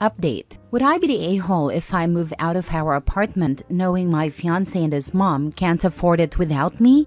Update. Would I be the a-hole if I move out of our apartment knowing my fiancé and his mom can't afford it without me?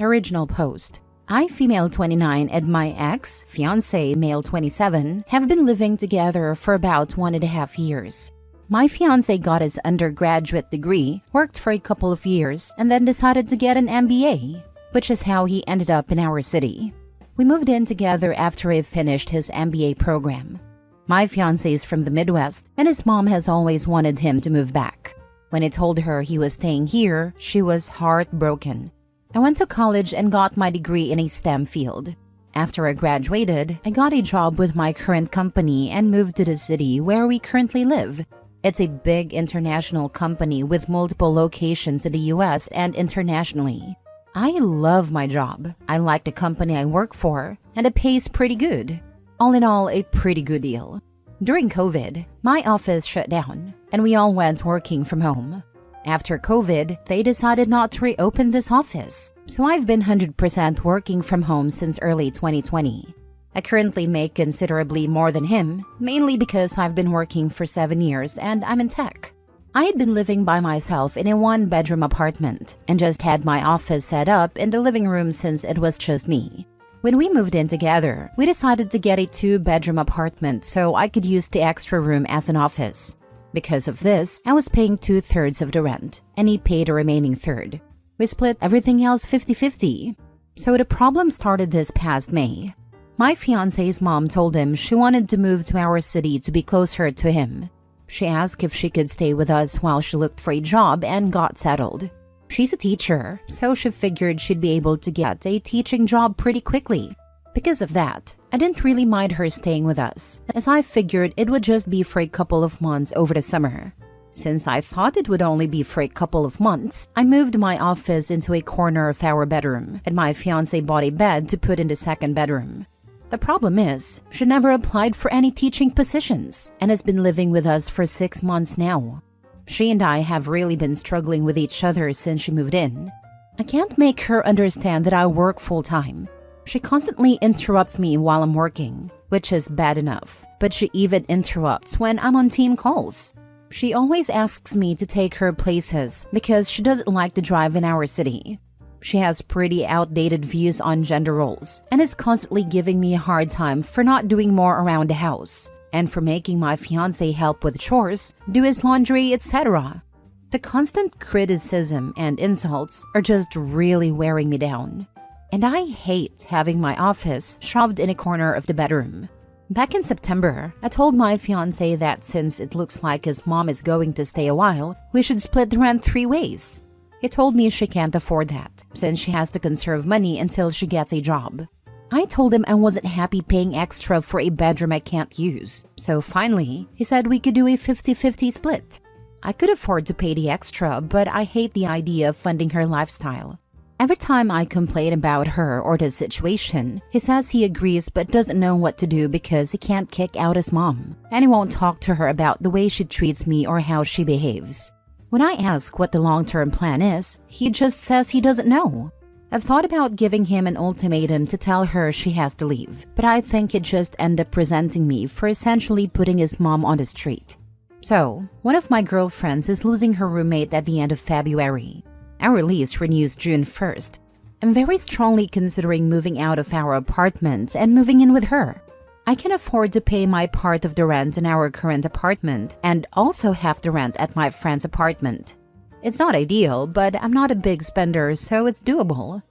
Original post. I, female 29, and my ex, fiancé, male 27, have been living together for about 1.5 years. My fiancé got his undergraduate degree, worked for a couple of years, and then decided to get an MBA, which is how he ended up in our city. We moved in together after he finished his MBA program. My fiancé is from the Midwest, and his mom has always wanted him to move back. When I told her he was staying here, she was heartbroken. I went to college and got my degree in a STEM field. After I graduated, I got a job with my current company and moved to the city where we currently live. It's a big international company with multiple locations in the US and internationally. I love my job. I like the company I work for, and it pays pretty good. All in all, a pretty good deal. During COVID, my office shut down, and we all went working from home. After COVID, they decided not to reopen this office, so I've been 100% working from home since early 2020. I currently make considerably more than him, mainly because I've been working for 7 years and I'm in tech. I had been living by myself in a one-bedroom apartment and just had my office set up in the living room since it was just me. When we moved in together, we decided to get a 2-bedroom apartment so I could use the extra room as an office. Because of this, I was paying 2/3 of the rent, and he paid the remaining third. We split everything else 50-50. So the problem started this past May. My fiancé's mom told him she wanted to move to our city to be closer to him. She asked if she could stay with us while she looked for a job and got settled. She's a teacher, so she figured she'd be able to get a teaching job pretty quickly. Because of that, I didn't really mind her staying with us, as I figured it would just be for a couple of months over the summer. Since I thought it would only be for a couple of months, I moved my office into a corner of our bedroom, and my fiancé bought a bed to put in the second bedroom. The problem is, she never applied for any teaching positions, and has been living with us for 6 months now. She and I have really been struggling with each other since she moved in. I can't make her understand that I work full-time. She constantly interrupts me while I'm working, which is bad enough, but she even interrupts when I'm on team calls. She always asks me to take her places because she doesn't like to drive in our city. She has pretty outdated views on gender roles and is constantly giving me a hard time for not doing more around the house, and for making my fiancé help with chores, do his laundry, etc. The constant criticism and insults are just really wearing me down. And I hate having my office shoved in a corner of the bedroom. Back in September, I told my fiancé that since it looks like his mom is going to stay a while, we should split the rent 3 ways. He told me she can't afford that, since she has to conserve money until she gets a job. I told him I wasn't happy paying extra for a bedroom I can't use, so finally, he said we could do a 50-50 split. I could afford to pay the extra, but I hate the idea of funding her lifestyle. Every time I complain about her or the situation, he says he agrees but doesn't know what to do because he can't kick out his mom, and he won't talk to her about the way she treats me or how she behaves. When I ask what the long-term plan is, he just says he doesn't know. I've thought about giving him an ultimatum to tell her she has to leave, but I think he'd just end up resenting me for essentially putting his mom on the street. So, one of my girlfriends is losing her roommate at the end of February. Our lease renews June 1st. I'm very strongly considering moving out of our apartment and moving in with her. I can afford to pay my part of the rent in our current apartment and also half the rent at my friend's apartment. It's not ideal, but I'm not a big spender, so it's doable.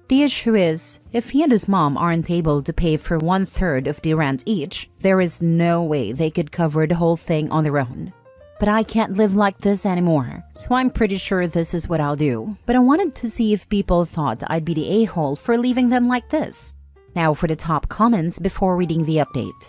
The issue is, if he and his mom aren't able to pay for 1/3 of the rent each, there is no way they could cover the whole thing on their own. But I can't live like this anymore, so I'm pretty sure this is what I'll do. But I wanted to see if people thought I'd be the a-hole for leaving them like this. Now for the top comments before reading the update.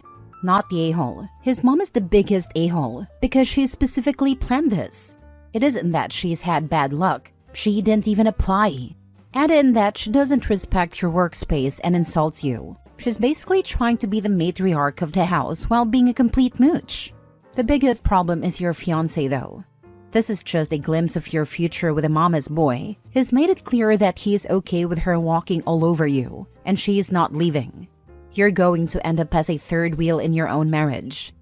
Not the a-hole. His mom is the biggest a-hole because she specifically planned this. It isn't that she's had bad luck. She didn't even apply. Add in that she doesn't respect your workspace and insults you. She's basically trying to be the matriarch of the house while being a complete mooch. The biggest problem is your fiancé though. This is just a glimpse of your future with a mama's boy. He's made it clear that he's okay with her walking all over you, and she's not leaving. You're going to end up as a third wheel in your own marriage.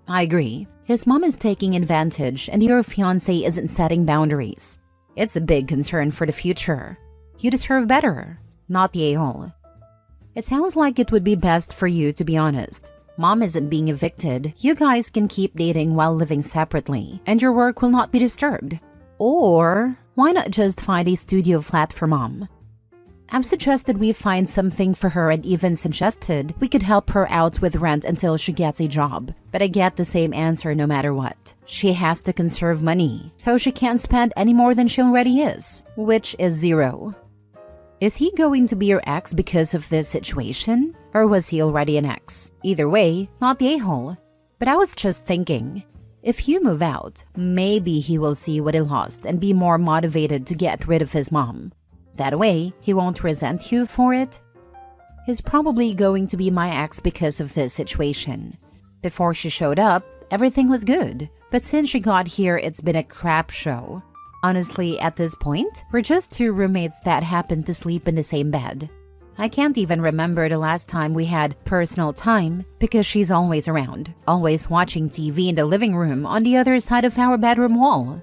I agree. His mom is taking advantage and your fiancé isn't setting boundaries. It's a big concern for the future. You deserve better, not the a-hole. It sounds like it would be best for you to be honest. Mom isn't being evicted. You guys can keep dating while living separately, and your work will not be disturbed. Or why not just find a studio flat for mom? I've suggested we find something for her and even suggested we could help her out with rent until she gets a job. But I get the same answer no matter what. She has to conserve money, so she can't spend any more than she already is, which is zero. Is he going to be your ex because of this situation? Or was he already an ex? Either way, not the a-hole. But I was just thinking, if you move out, maybe he will see what he lost and be more motivated to get rid of his mom. That way, he won't resent you for it. He's probably going to be my ex because of this situation. Before she showed up, everything was good. But since she got here, it's been a crap show. Honestly, at this point, we're just two roommates that happen to sleep in the same bed. I can't even remember the last time we had personal time because she's always around, always watching TV in the living room on the other side of our bedroom wall.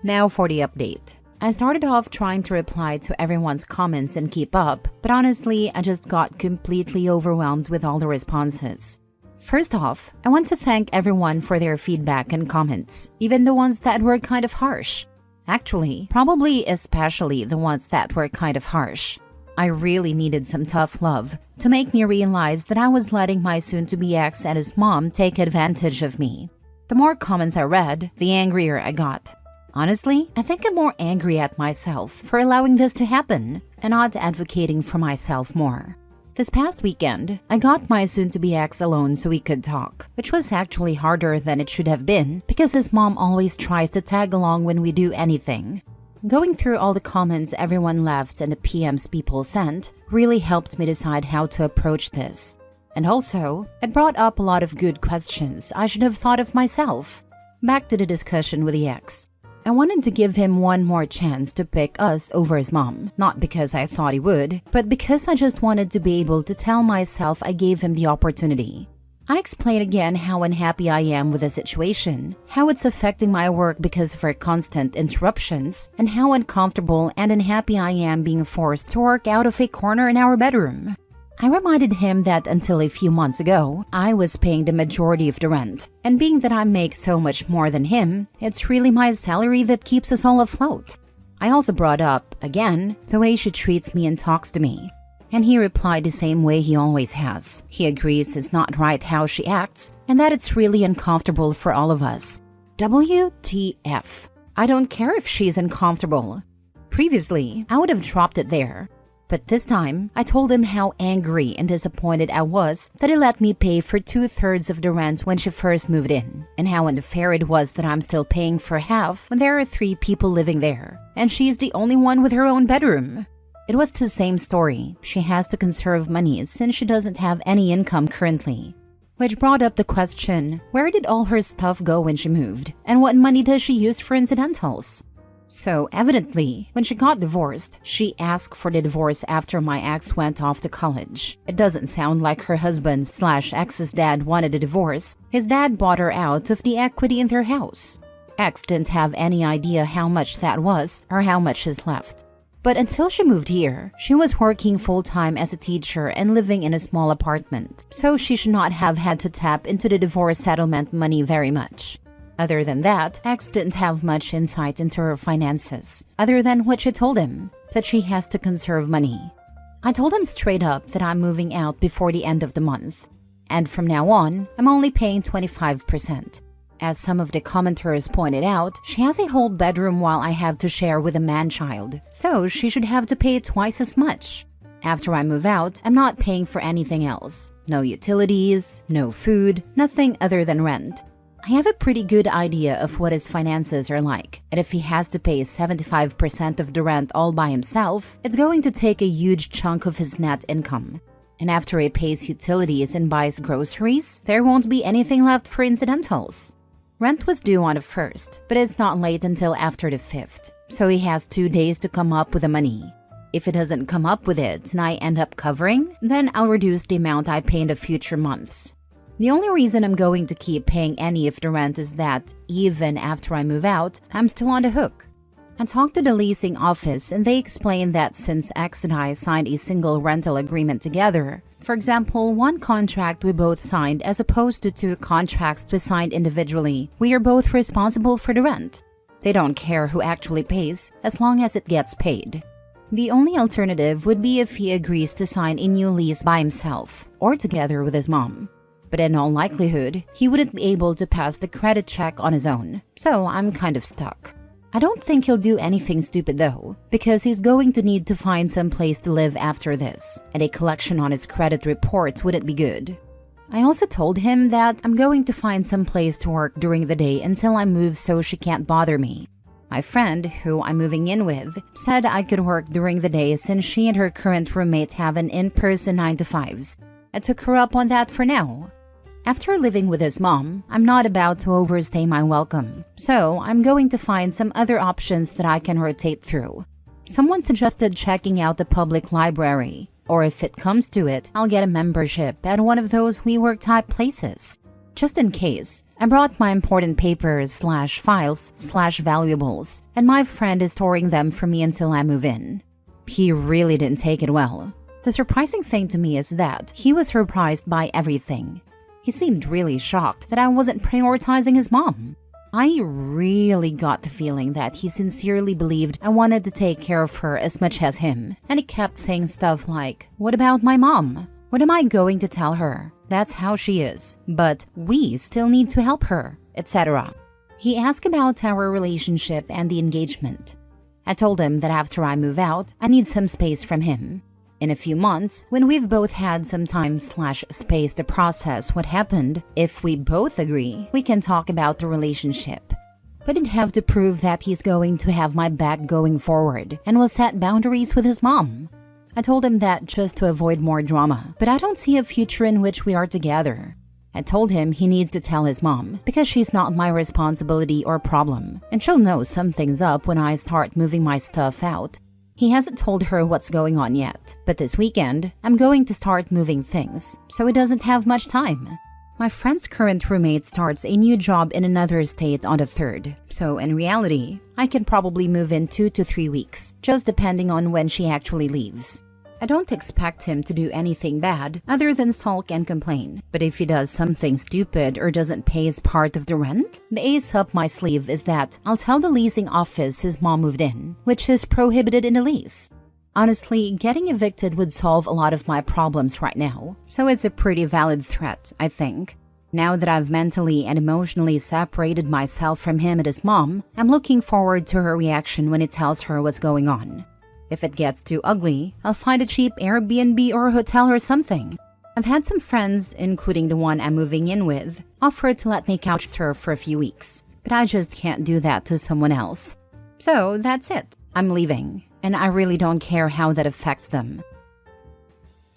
Now for the update. I started off trying to reply to everyone's comments and keep up, but honestly, I just got completely overwhelmed with all the responses. First off, I want to thank everyone for their feedback and comments, even the ones that were kind of harsh. Actually, probably especially the ones that were kind of harsh. I really needed some tough love to make me realize that I was letting my soon-to-be ex and his mom take advantage of me. The more comments I read, the angrier I got. Honestly, I think I'm more angry at myself for allowing this to happen and not advocating for myself more. This past weekend, I got my soon-to-be ex alone so we could talk, which was actually harder than it should have been because his mom always tries to tag along when we do anything. Going through all the comments everyone left and the PMs people sent really helped me decide how to approach this. And also, it brought up a lot of good questions I should have thought of myself. Back to the discussion with the ex. I wanted to give him one more chance to pick us over his mom, not because I thought he would, but because I just wanted to be able to tell myself I gave him the opportunity. I explained again how unhappy I am with the situation, how it's affecting my work because of her constant interruptions, and how uncomfortable and unhappy I am being forced to work out of a corner in our bedroom. I reminded him that until a few months ago, I was paying the majority of the rent, and being that I make so much more than him, it's really my salary that keeps us all afloat. I also brought up, again, the way she treats me and talks to me. And he replied the same way he always has. He agrees it's not right how she acts, and that it's really uncomfortable for all of us. WTF. I don't care if she's uncomfortable. Previously, I would have dropped it there. But this time, I told him how angry and disappointed I was that he let me pay for 2/3 of the rent when she first moved in, and how unfair it was that I'm still paying for half when there are 3 people living there, and she's the only one with her own bedroom. It was the same story. She has to conserve money since she doesn't have any income currently. Which brought up the question, where did all her stuff go when she moved? And what money does she use for incidentals? So evidently, when she got divorced, she asked for the divorce after my ex went off to college. It doesn't sound like her husband/ex's dad wanted a divorce. His dad bought her out of the equity in their house. Ex didn't have any idea how much that was or how much is left. But until she moved here, she was working full-time as a teacher and living in a small apartment, so she should not have had to tap into the divorce settlement money very much. Other than that, ex didn't have much insight into her finances, other than what she told him, that she has to conserve money. I told him straight up that I'm moving out before the end of the month, and from now on, I'm only paying 25%. As some of the commenters pointed out, she has a whole bedroom while I have to share with a man-child, so she should have to pay twice as much. After I move out, I'm not paying for anything else. No utilities, no food, nothing other than rent. I have a pretty good idea of what his finances are like, and if he has to pay 75% of the rent all by himself, it's going to take a huge chunk of his net income. And after he pays utilities and buys groceries, there won't be anything left for incidentals. Rent was due on the 1st, but it's not late until after the 5th, so he has 2 days to come up with the money. If he doesn't come up with it and I end up covering, then I'll reduce the amount I pay in the future months. The only reason I'm going to keep paying any of the rent is that, even after I move out, I'm still on the hook. I talked to the leasing office and they explained that since X and I signed a single rental agreement together, for example, one contract we both signed as opposed to two contracts we signed individually, we are both responsible for the rent. They don't care who actually pays, as long as it gets paid. The only alternative would be if he agrees to sign a new lease by himself, or together with his mom. But in all likelihood, he wouldn't be able to pass the credit check on his own, so I'm kind of stuck. I don't think he'll do anything stupid though, because he's going to need to find some place to live after this, and a collection on his credit reports wouldn't be good. I also told him that I'm going to find some place to work during the day until I move so she can't bother me. My friend, who I'm moving in with, said I could work during the day since she and her current roommate have an in-person 9-to-5s. I took her up on that for now. After living with his mom, I'm not about to overstay my welcome, so I'm going to find some other options that I can rotate through. Someone suggested checking out the public library, or if it comes to it, I'll get a membership at one of those WeWork type places. Just in case, I brought my important papers/files/valuables, and my friend is storing them for me until I move in. He really didn't take it well. The surprising thing to me is that he was surprised by everything. He seemed really shocked that I wasn't prioritizing his mom. I really got the feeling that he sincerely believed I wanted to take care of her as much as him, and he kept saying stuff like, "What about my mom? What am I going to tell her? That's how she is, but we still need to help her," etc. He asked about our relationship and the engagement. I told him that after I move out, I need some space from him. In a few months, when we've both had some time/space to process what happened, if we both agree, we can talk about the relationship. But he'd have to prove that he's going to have my back going forward and will set boundaries with his mom. I told him that just to avoid more drama, but I don't see a future in which we are together. I told him he needs to tell his mom because she's not my responsibility or problem, and she'll know something's up when I start moving my stuff out. He hasn't told her what's going on yet, but this weekend, I'm going to start moving things, so he doesn't have much time. My friend's current roommate starts a new job in another state on the 3rd, so in reality, I can probably move in 2 to 3 weeks, just depending on when she actually leaves. I don't expect him to do anything bad other than sulk and complain, but if he does something stupid or doesn't pay his part of the rent, the ace up my sleeve is that I'll tell the leasing office his mom moved in, which is prohibited in the lease. Honestly, getting evicted would solve a lot of my problems right now, so it's a pretty valid threat, I think. Now that I've mentally and emotionally separated myself from him and his mom, I'm looking forward to her reaction when he tells her what's going on. If it gets too ugly, I'll find a cheap Airbnb or a hotel or something. I've had some friends, including the one I'm moving in with, offer to let me couch surf for a few weeks, but I just can't do that to someone else. So that's it. I'm leaving, and I really don't care how that affects them.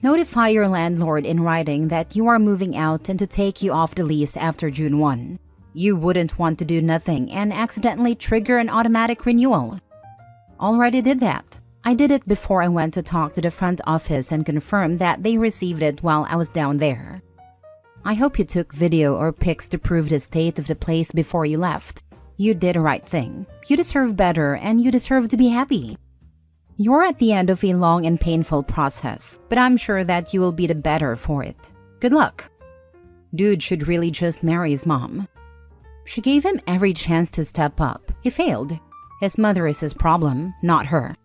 Notify your landlord in writing that you are moving out and to take you off the lease after June 1. You wouldn't want to do nothing and accidentally trigger an automatic renewal. Already did that. I did it before I went to talk to the front office and confirm that they received it while I was down there. I hope you took video or pics to prove the state of the place before you left. You did the right thing. You deserve better and you deserve to be happy. You're at the end of a long and painful process, but I'm sure that you will be the better for it. Good luck. Dude should really just marry his mom. She gave him every chance to step up. He failed. His mother is his problem, not her.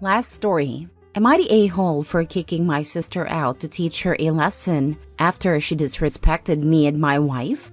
Last story. Am I the a-hole for kicking my sister out to teach her a lesson after she disrespected me and my wife?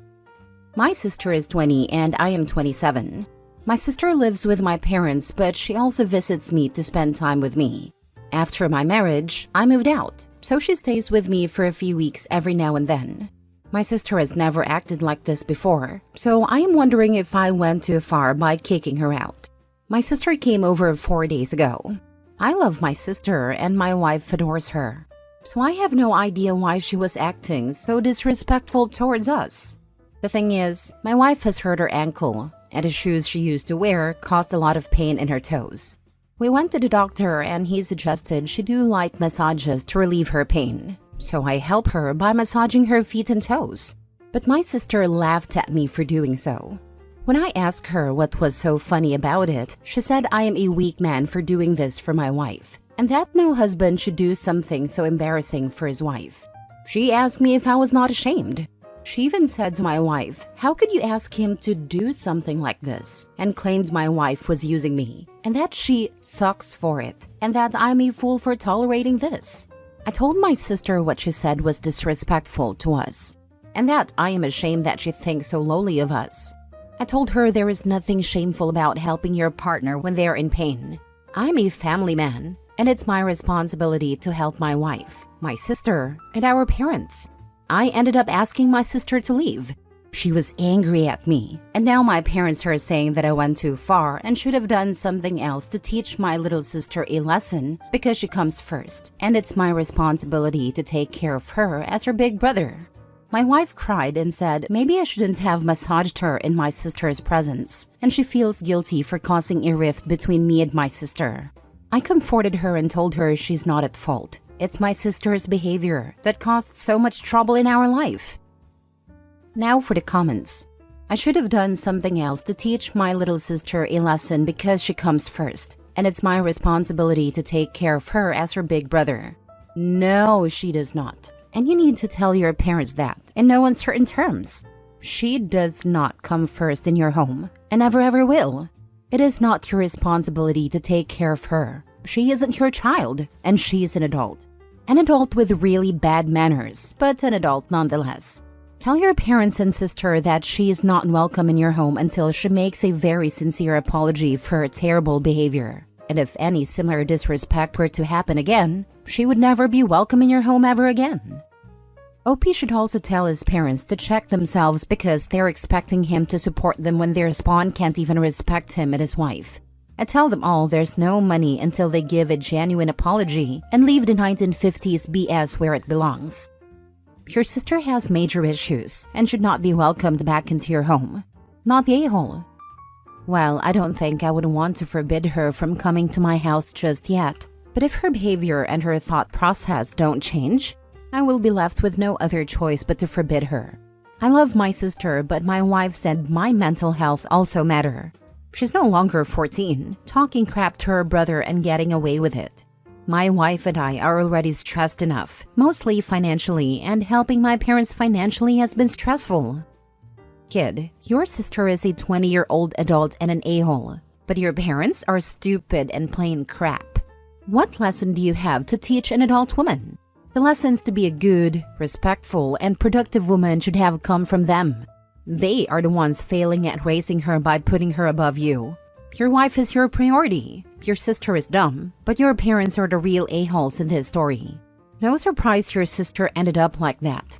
My sister is 20 and I am 27. My sister lives with my parents, but she also visits me to spend time with me. After my marriage, I moved out, so she stays with me for a few weeks every now and then. My sister has never acted like this before, so I am wondering if I went too far by kicking her out. My sister came over 4 days ago. I love my sister and my wife adores her, so I have no idea why she was acting so disrespectful towards us. The thing is, my wife has hurt her ankle, and the shoes she used to wear caused a lot of pain in her toes. We went to the doctor and he suggested she do light massages to relieve her pain, So I help her by massaging her feet and toes. But my sister laughed at me for doing so. When I asked her what was so funny about it, she said I am a weak man for doing this for my wife, and that no husband should do something so embarrassing for his wife. She asked me if I was not ashamed. She even said to my wife, "How could you ask him to do something like this?" and claimed my wife was using me, and that she sucks for it, and that I'm a fool for tolerating this. I told my sister what she said was disrespectful to us, and that I am ashamed that she thinks so lowly of us. I told her there is nothing shameful about helping your partner when they are in pain. I'm a family man, and it's my responsibility to help my wife, my sister, and our parents. I ended up asking my sister to leave. She was angry at me, and now my parents are saying that I went too far and should have done something else to teach my little sister a lesson because she comes first, and it's my responsibility to take care of her as her big brother. My wife cried and said maybe I shouldn't have massaged her in my sister's presence, and she feels guilty for causing a rift between me and my sister. I comforted her and told her she's not at fault. It's my sister's behavior that caused so much trouble in our life. Now for the comments. I should have done something else to teach my little sister a lesson because she comes first, and it's my responsibility to take care of her as her big brother. No, she does not. And you need to tell your parents that in no uncertain terms. She does not come first in your home and never ever will. It is not your responsibility to take care of her. She isn't your child, and she's an adult. An adult with really bad manners, but an adult nonetheless. Tell your parents and sister that she is not welcome in your home until she makes a very sincere apology for her terrible behavior. And if any similar disrespect were to happen again, she would never be welcome in your home ever again. OP should also tell his parents to check themselves because they're expecting him to support them when their spawn can't even respect him and his wife. I tell them all there's no money until they give a genuine apology and leave the 1950s BS where it belongs. Your sister has major issues and should not be welcomed back into your home. Not the a-hole. Well, I don't think I would want to forbid her from coming to my house just yet. But if her behavior and her thought process don't change, I will be left with no other choice but to forbid her. I love my sister, but my wife said my mental health also matter. She's no longer 14, talking crap to her brother and getting away with it. My wife and I are already stressed enough, mostly financially, and helping my parents financially has been stressful. Kid, your sister is a 20-year-old adult and an a-hole, but your parents are stupid and plain crap. What lesson do you have to teach an adult woman? The lessons to be a good, respectful, and productive woman should have come from them. They are the ones failing at raising her by putting her above you. Your wife is your priority. Your sister is dumb, but your parents are the real a-holes in this story. No surprise your sister ended up like that.